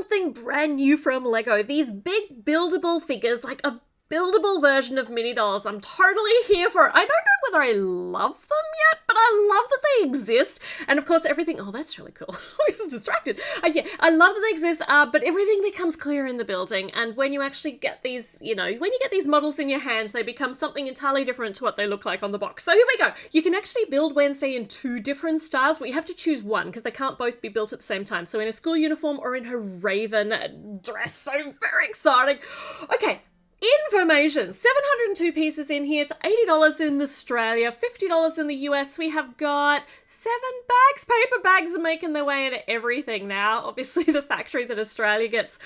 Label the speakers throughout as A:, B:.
A: something brand new from Lego. These big buildable figures, like a buildable version of mini dolls. I'm totally here for it. I don't know whether I love them yet, but I love that they exist. And of course, everything... Oh, that's really cool. I was distracted. Yeah, I love that they exist, but everything becomes clear in the building. And when you actually get these, when you get these models in your hands, they become something entirely different to what they look like on the box. So here we go. You can actually build Wednesday in 2 different styles, but you have to choose one because they can't both be built at the same time. So in a school uniform or in her Rav'n dress. So very exciting. Okay. Information. 702 pieces in here. It's $80 in Australia, $50 in the US. We have got 7 bags. Paper bags are making their way into everything now. Obviously, the factory that Australia gets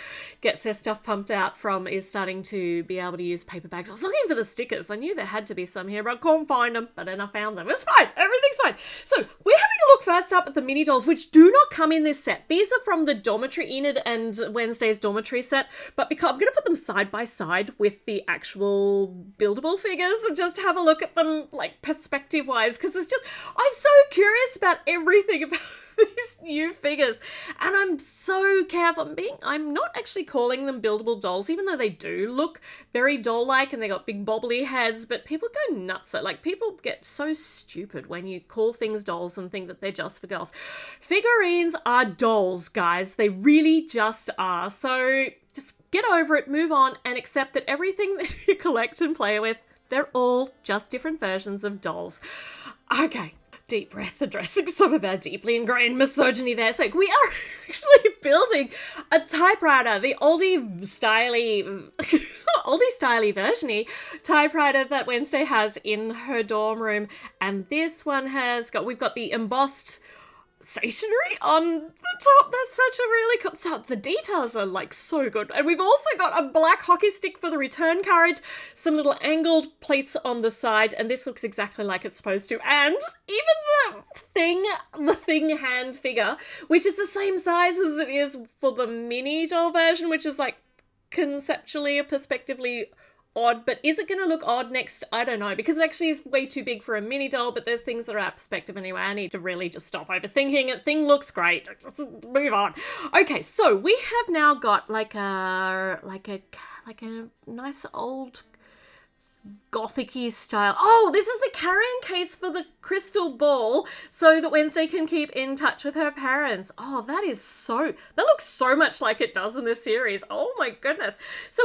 A: their stuff pumped out from is starting to be able to use paper bags. I was looking for the stickers. I knew there had to be some here, but I couldn't find them. But then I found them. It's fine. Everything's fine. So we're having a look first up at the mini dolls, which do not come in this set. These are from the dormitory, Enid and Wednesday's dormitory set. But because I'm going to put them side by side with the actual buildable figures and just have a look at them like perspective wise, because I'm so curious about everything about these new figures, and I'm so careful. I'm not actually calling them buildable dolls, even though they do look very doll-like and they got big bobbly heads, but people go nuts. Like, people get so stupid when you call things dolls and think that they're just for girls. Figurines are dolls, guys. They really just are. So just get over it, move on, and accept that everything that you collect and play with, they're all just different versions of dolls. Okay, deep breath, addressing some of our deeply ingrained misogyny there. So we are actually building a typewriter, the oldie styly version-y typewriter that Wednesday has in her dorm room. And this one we've got the embossed stationery on the top. That's such a really cool... So the details are like so good. And we've also got a black hockey stick for the return carriage, some little angled plates on the side, and this looks exactly like it's supposed to. And even the thing hand figure, which is the same size as it is for the mini doll version, which is like conceptually or perspectively odd, but is it going to look odd next? I don't know, because it actually is way too big for a mini doll, but there's things that are out of perspective anyway. I need to really just stop overthinking it. Thing looks great. Just move on. Okay, so we have now got like a nice old gothic-y style. Oh, this is the carrying case for the crystal ball so that Wednesday can keep in touch with her parents. Oh, that looks so much like it does in this series. Oh my goodness. So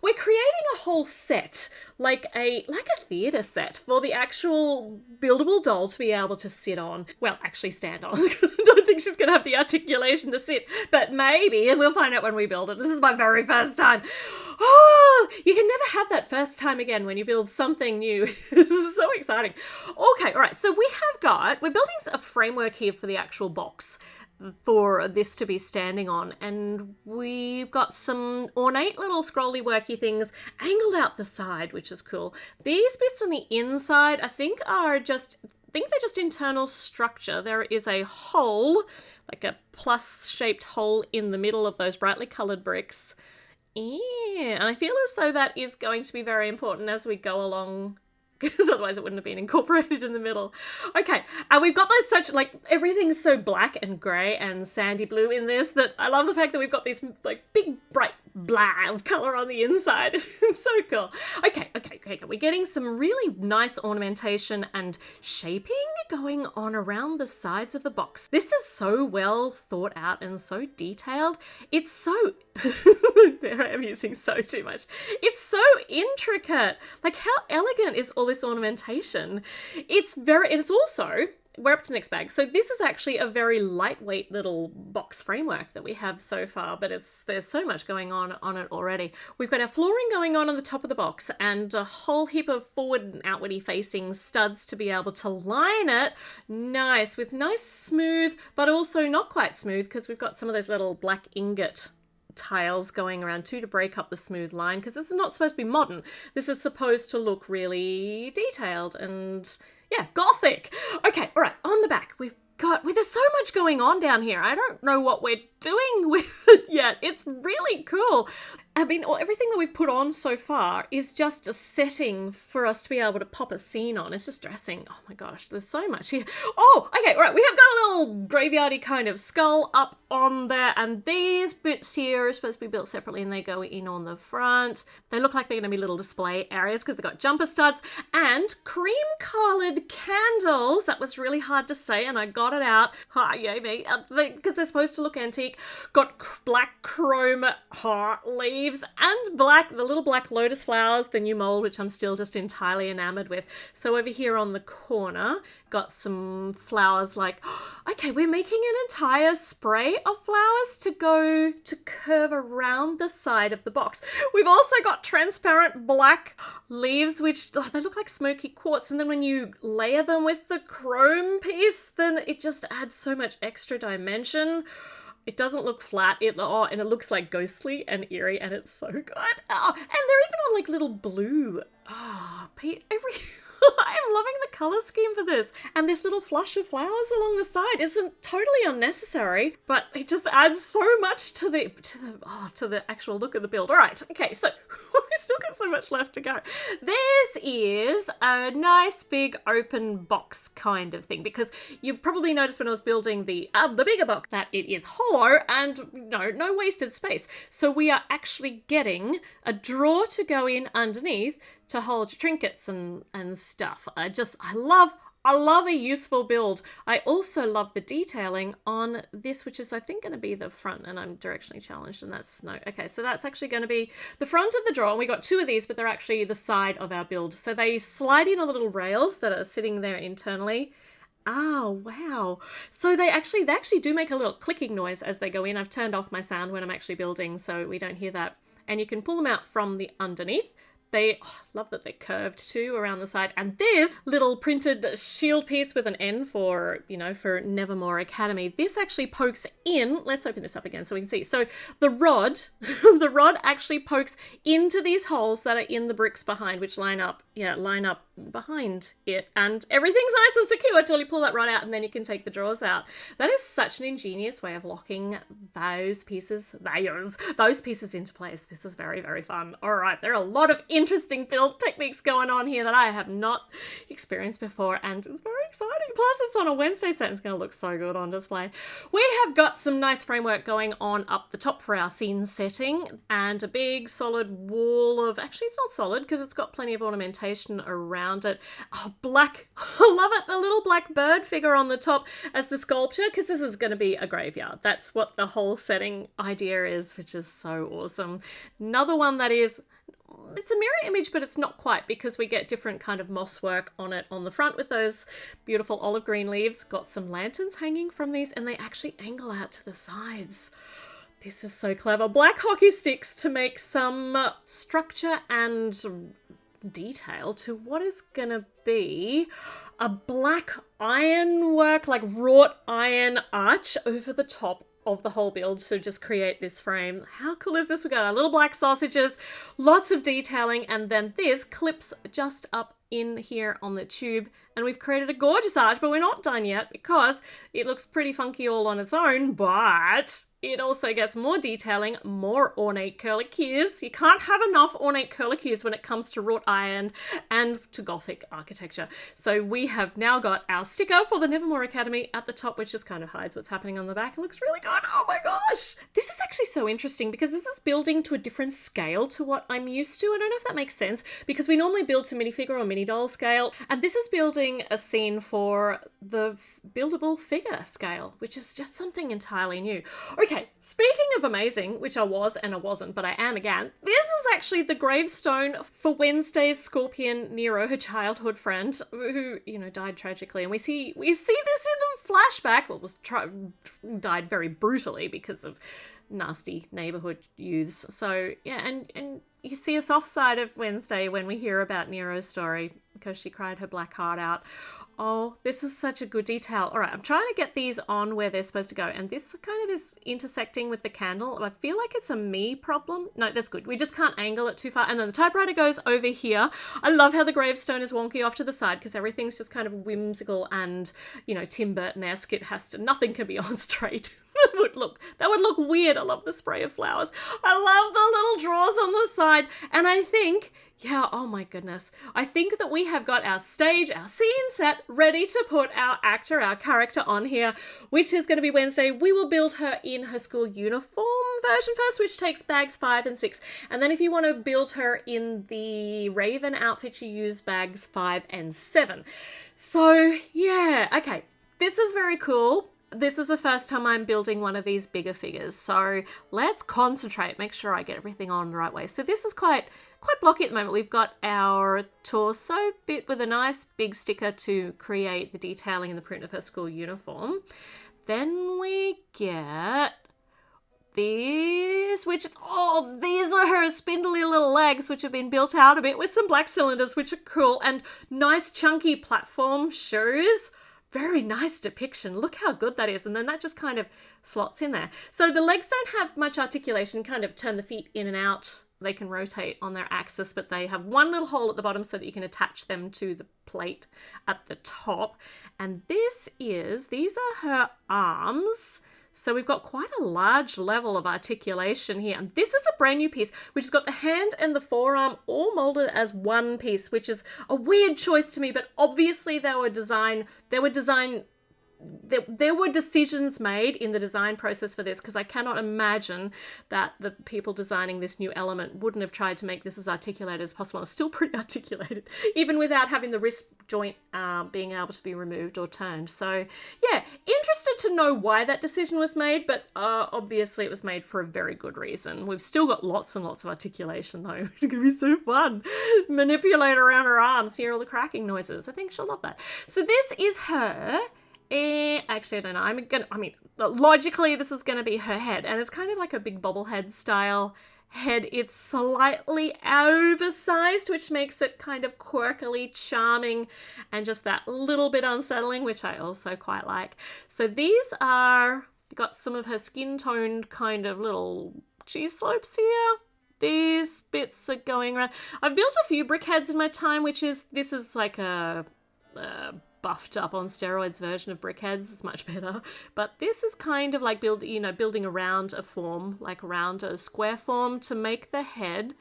A: we're creating a whole set, like a theatre set for the actual buildable doll to be able to sit on. Well, actually stand on, because I don't think she's going to have the articulation to sit, but maybe, and we'll find out when we build it. This is my very first time. Oh, you can never have that first time again when you build something new. This is so exciting. Okay, all right. So we're building a framework here for the actual box for this to be standing on. And we've got some ornate little scrolly worky things angled out the side, which is cool. These bits on the inside, I think they're just internal structure. There is a hole, like a plus-shaped hole in the middle of those brightly coloured bricks. Yeah, and I feel as though that is going to be very important as we go along, because otherwise it wouldn't have been incorporated in the middle. Okay, and we've got everything's so black and grey and sandy blue in this that I love the fact that we've got this like big bright blah of colour on the inside. It's so cool. Okay. We're getting some really nice ornamentation and shaping going on around the sides of the box. This is so well thought out and so detailed. It's so... there I am using so too much. It's so intricate. Like, how elegant is all this ornamentation? It's also... We're up to the next bag. So this is actually a very lightweight little box framework that we have so far, but there's so much going on it already. We've got our flooring going on the top of the box and a whole heap of forward and outwardly facing studs to be able to line it nice with nice smooth, but also not quite smooth, because we've got some of those little black ingot tiles going around too to break up the smooth line, because this is not supposed to be modern. This is supposed to look really detailed and... yeah, gothic. Okay, all right, on the back, there's so much going on down here. I don't know what we're doing with it yet. It's really cool. I mean, everything that we've put on so far is just a setting for us to be able to pop a scene on. It's just dressing. Oh my gosh, there's so much here. Oh, okay, right. We have got a little graveyardy kind of skull up on there, and these bits here are supposed to be built separately, and they go in on the front. They look like they're going to be little display areas because they've got jumper studs and cream-coloured candles. That was really hard to say, and I got it out. Ha, yay me. Because they're supposed to look antique. Got black chrome leaves and the little black lotus flowers, the new mold, which I'm still just entirely enamored with. So over here on the corner, got some flowers like, okay, we're making an entire spray of flowers to curve around the side of the box. We've also got transparent black leaves, which they look like smoky quartz. And then when you layer them with the chrome piece, then it just adds so much extra dimension. It doesn't look flat, and it looks like ghostly and eerie, and it's so good. Oh, and they're even on like little blue. Oh, I'm loving the colour scheme for this. And this little flush of flowers along the side isn't totally unnecessary, but it just adds so much to the actual look of the build. All right, okay, so we've still got so much left to go. This is a nice big open box kind of thing, because you probably noticed when I was building the bigger box that it is hollow and no wasted space. So we are actually getting a drawer to go in underneath to hold your trinkets and stuff. I love a useful build. I also love the detailing on this, which is I think going to be the front, and I'm directionally challenged, and that's no. Okay, so that's actually going to be the front of the drawer, and we got two of these, but they're actually the side of our build. So they slide in on the little rails that are sitting there internally. Oh, wow. So they actually do make a little clicking noise as they go in. I've turned off my sound when I'm actually building, so we don't hear that. And you can pull them out from the underneath. Love that they're curved too around the side. And this little printed shield piece with an N for Nevermore Academy. This actually pokes in. Let's open this up again so we can see. So the rod, the rod actually pokes into these holes that are in the bricks behind, which line up behind it. And everything's nice and secure until you pull that rod out, and then you can take the drawers out. That is such an ingenious way of locking those pieces into place. This is very, very fun. All right, there are a lot of interesting build techniques going on here that I have not experienced before, and it's very exciting. Plus, it's on a Wednesday set, and it's going to look so good on display. We have got some nice framework going on up the top for our scene setting, and a big solid wall of, actually it's not solid because it's got plenty of ornamentation around it. Oh, black. I love it. The little black bird figure on the top as the sculpture, because this is going to be a graveyard. That's what the whole setting idea is, which is so awesome. Another one that is, it's a mirror image, but it's not quite, because we get different kind of moss work on it on the front with those beautiful olive green leaves. Got some lanterns hanging from these, and they actually angle out to the sides. This is so clever. Black hockey sticks to make some structure and detail to what is gonna be a black ironwork, like wrought iron arch over the top of the whole build to just create this frame. How cool is this? We got our little black sausages, lots of detailing, and then this clips just up in here on the tube, and we've created a gorgeous arch, but we're not done yet because it looks pretty funky all on its own, but it also gets more detailing, more ornate curlicues. You can't have enough ornate curlicues when it comes to wrought iron and to Gothic architecture. So we have now got our sticker for the Nevermore Academy at the top, which just kind of hides what's happening on the back. It looks really good. Oh my gosh. This is actually so interesting because this is building to a different scale to what I'm used to. I don't know if that makes sense, because we normally build to minifigure or mini doll scale, and this is building a scene for the buildable figure scale, which is just something entirely new. Okay, speaking of amazing, which I was and I wasn't, but I am again, this is actually the gravestone for Wednesday's scorpion Nero, her childhood friend, who, died tragically. And we see this in a flashback. Well, died very brutally because of nasty neighborhood youths. So yeah, and you see a soft side of Wednesday when we hear about Nero's story, because she cried her black heart out. Oh, this is such a good detail. All right, I'm trying to get these on where they're supposed to go. And this kind of is intersecting with the candle. I feel like it's a me problem. No, that's good. We just can't angle it too far. And then the typewriter goes over here. I love how the gravestone is wonky off to the side because everything's just kind of whimsical and, you know, Tim Burton-esque. Nothing can be on straight. That would look weird. I love the spray of flowers. I love the little drawers on the side. And I think, yeah, oh my goodness. I think that we have got our stage, our scene set, ready to put our actor, our character on here, which is going to be Wednesday. We will build her in her school uniform version first, which takes bags 5 and 6. And then if you want to build her in the Rav'n outfit, you use bags 5 and 7. So, yeah, okay. This is very cool. This is the first time I'm building one of these bigger figures, so let's concentrate, make sure I get everything on the right way. So this is quite blocky at the moment. We've got our torso bit with a nice big sticker to create the detailing and the print of her school uniform. Then we get these, which is, oh, these are her spindly little legs, which have been built out a bit with some black cylinders, which are cool, and nice chunky platform shoes. Very nice depiction. Look how good that is. And then that just kind of slots in there. So the legs don't have much articulation, kind of turn the feet in and out. They can rotate on their axis, but they have one little hole at the bottom so that you can attach them to the plate at the top. And these are her arms. So we've got quite a large level of articulation here. And this is a brand new piece, which has got the hand and the forearm all molded as one piece, which is a weird choice to me, but obviously there were decisions made in the design process for this, because I cannot imagine that the people designing this new element wouldn't have tried to make this as articulated as possible. It's still pretty articulated, even without having the wrist joint being able to be removed or turned. So yeah, interested to know why that decision was made, but obviously it was made for a very good reason. We've still got lots and lots of articulation though. It's gonna be so fun. Manipulate around her arms, hear all the cracking noises. I think she'll love that. So this is her. Actually, I don't know. Logically, this is going to be her head, and it's kind of like a big bobblehead style head. It's slightly oversized, which makes it kind of quirkily charming and just that little bit unsettling, which I also quite like. So these are, got some of her skin toned kind of little cheese slopes here. These bits are going around. I've built a few brick heads in my time, this is like a buffed up on steroids version of brickheads. Is much better, but this is kind of like building around a form, like around a square form to make the head.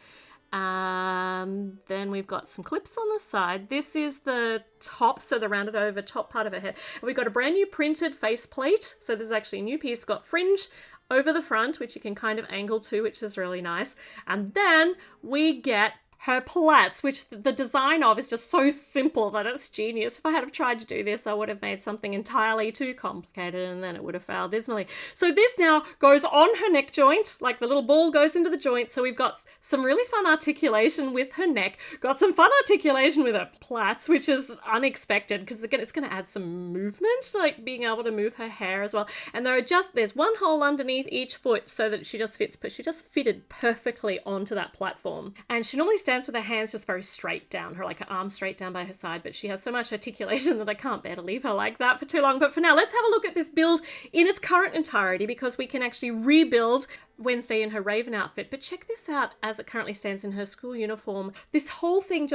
A: Then we've got some clips on the side. This is the top, so the rounded over top part of her head. And we've got a brand new printed faceplate, so this is actually a new piece. Got fringe over the front, which you can kind of angle to, which is really nice. And then we get her plaits, which the design of is just so simple that it's genius. If I had tried to do this, I would have made something entirely too complicated and then it would have failed dismally. So this now goes on her neck joint, like the little ball goes into the joint. So we've got some really fun articulation with her neck, got some fun articulation with her plaits, which is unexpected because again, it's going to add some movement, like being able to move her hair as well. And there's one hole underneath each foot so that she just fits, but she just fitted perfectly onto that platform. And she normally stands with her hands just very straight down, her arms straight down by her side, but she has so much articulation that I can't bear to leave her like that for too long. But for now, let's have a look at this build in its current entirety, because we can actually rebuild Wednesday in her Rav'n outfit. But check this out as it currently stands in her school uniform. This whole thing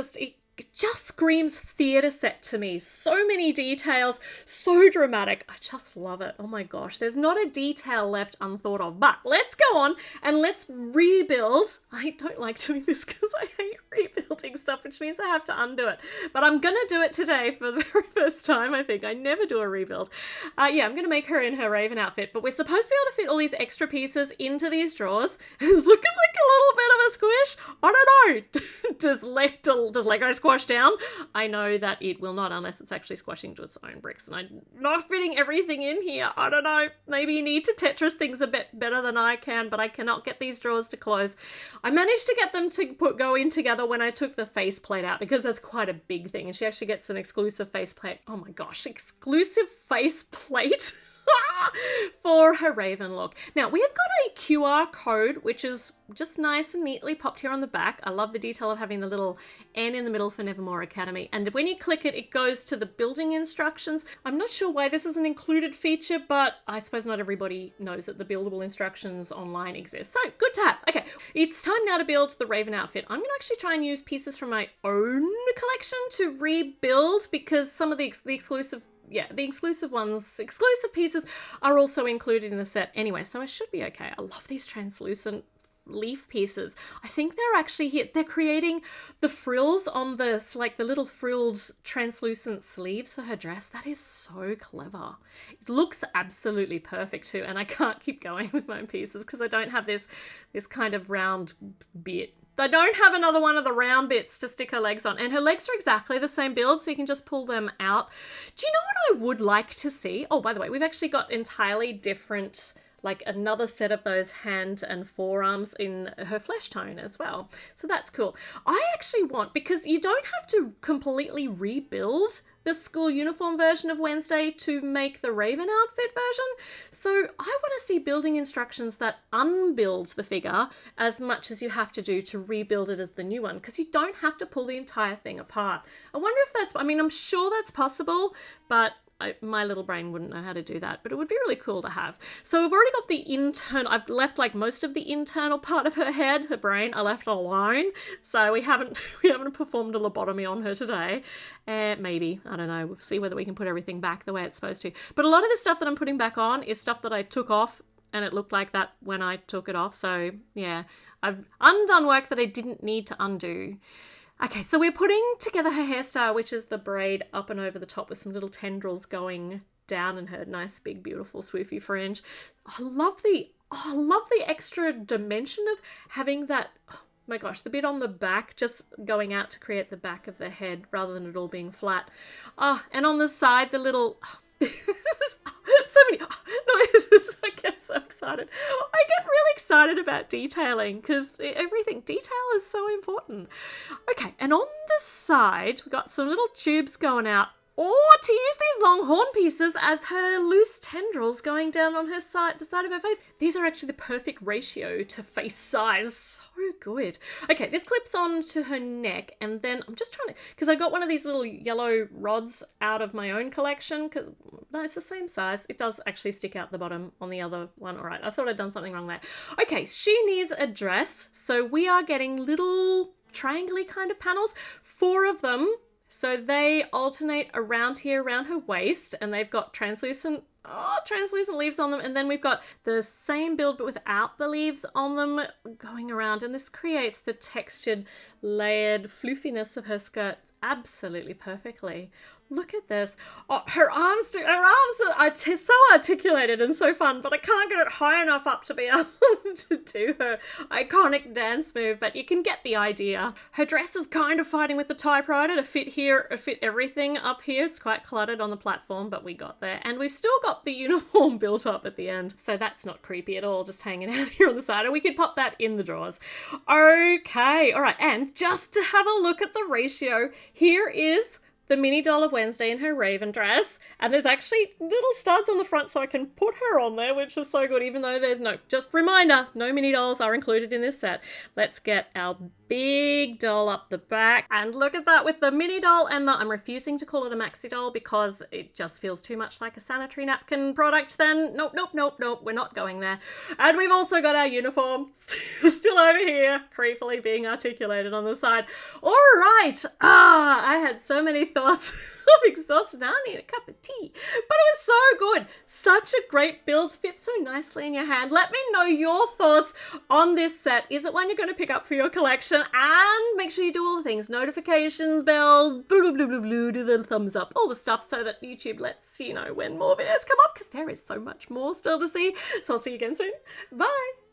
A: it just screams theatre set to me. So many details, so dramatic. I just love it. Oh my gosh, there's not a detail left unthought of. But let's go on and let's rebuild. I don't like doing this because I hate rebuilding stuff, which means I have to undo it. But I'm going to do it today for the very first time, I think. I never do a rebuild. Yeah, I'm going to make her in her Rav'n outfit, but we're supposed to be able to fit all these extra pieces into these drawers. It's looking like a little bit of a squish. I don't know. Does Lego squash down? I know that it will not, unless it's actually squashing to its own bricks, and I'm not fitting everything in here. I don't know. Maybe you need to Tetris things a bit better than I can, but I cannot get these drawers to close. I managed to get them to go in together when I took the faceplate out, because that's quite a big thing, and she actually gets an exclusive faceplate. Oh my gosh, exclusive faceplate for her Rav'n look. Now, we have got a QR code, which is just nice and neatly popped here on the back. I love the detail of having the little N in the middle for Nevermore Academy. And when you click it, it goes to the building instructions. I'm not sure why this is an included feature, but I suppose not everybody knows that the buildable instructions online exist. So good to have. Okay, it's time now to build the Rav'n outfit. I'm going to actually try and use pieces from my own collection to rebuild, because some of the exclusive pieces are also included in the set anyway, so I should be okay. I love these translucent leaf pieces. I think they're actually here. They're creating the frills on this, like the little frilled translucent sleeves for her dress. That is so clever. It looks absolutely perfect too, and I can't keep going with my pieces because I don't have this kind of round bit. I don't have another one of the round bits to stick her legs on. And her legs are exactly the same build, so you can just pull them out. Do you know what I would like to see? Oh, by the way, we've actually got entirely different, like another set of those hand and forearms in her flesh tone as well. So that's cool. I actually want, because you don't have to completely rebuild the school uniform version of Wednesday to make the Rav'n outfit version. So I want to see building instructions that unbuild the figure as much as you have to do to rebuild it as the new one, because you don't have to pull the entire thing apart. I wonder if that's, I mean, I'm sure that's possible, but my little brain wouldn't know how to do that, but it would be really cool to have. So I've already got the internal, I've left like most of the internal part of her head, her brain, I left alone. So we haven't performed a lobotomy on her today. Maybe, I don't know, we'll see whether we can put everything back the way it's supposed to. But a lot of the stuff that I'm putting back on is stuff that I took off, and it looked like that when I took it off. So yeah, I've undone work that I didn't need to undo. Okay, so we're putting together her hairstyle, which is the braid up and over the top with some little tendrils going down in her nice, big, beautiful swoopy fringe. I love the extra dimension of having that, oh my gosh, the bit on the back just going out to create the back of the head rather than it all being flat. And on the side, the little... so many noises. I get so excited. I get really excited about detailing because detail is so important. Okay, and on the side, we've got some little tubes going out, or to use these long horn pieces as her loose tendrils going down on her side, the side of her face. These are actually the perfect ratio to face size. So good. Okay, this clips on to her neck, and then I'm just trying to, because I got one of these little yellow rods out of my own collection, because no, it's the same size. It does actually stick out the bottom on the other one. All right, I thought I'd done something wrong there. Okay, she needs a dress, so we are getting little triangle-y kind of panels, 4 of them. So they alternate around here, around her waist, and they've got translucent leaves on them. And then we've got the same build, but without the leaves on them going around. And this creates the textured, layered floofiness of her skirt absolutely perfectly. Look at this. Oh, her arms are so articulated and so fun, but I can't get it high enough up to be able to do her iconic dance move, but you can get the idea. Her dress is kind of fighting with the typewriter to fit everything up here. It's quite cluttered on the platform, but we got there. And we've still got the uniform built up at the end, so that's not creepy at all, just hanging out here on the side, and we could pop that in the drawers. Okay, all right, and just to have a look at the ratio, here is the mini doll of Wednesday in her Rav'n dress, and there's actually little studs on the front so I can put her on there, which is so good, even though there's just reminder, no mini dolls are included in this set. Let's get our big doll up the back, and look at that with the mini doll and I'm refusing to call it a maxi doll because it just feels too much like a sanitary napkin product then. Nope, we're not going there. And we've also got our uniform still over here, creepily being articulated on the side. All right, I had so many thoughts of exhaustion. Now I need a cup of tea. But it was so good. Such a great build. Fits so nicely in your hand. Let me know your thoughts on this set. Is it one you're going to pick up for your collection? And make sure you do all the things. Notifications, bell, do the thumbs up, all the stuff so that YouTube lets you know when more videos come up, because there is so much more still to see. So I'll see you again soon. Bye.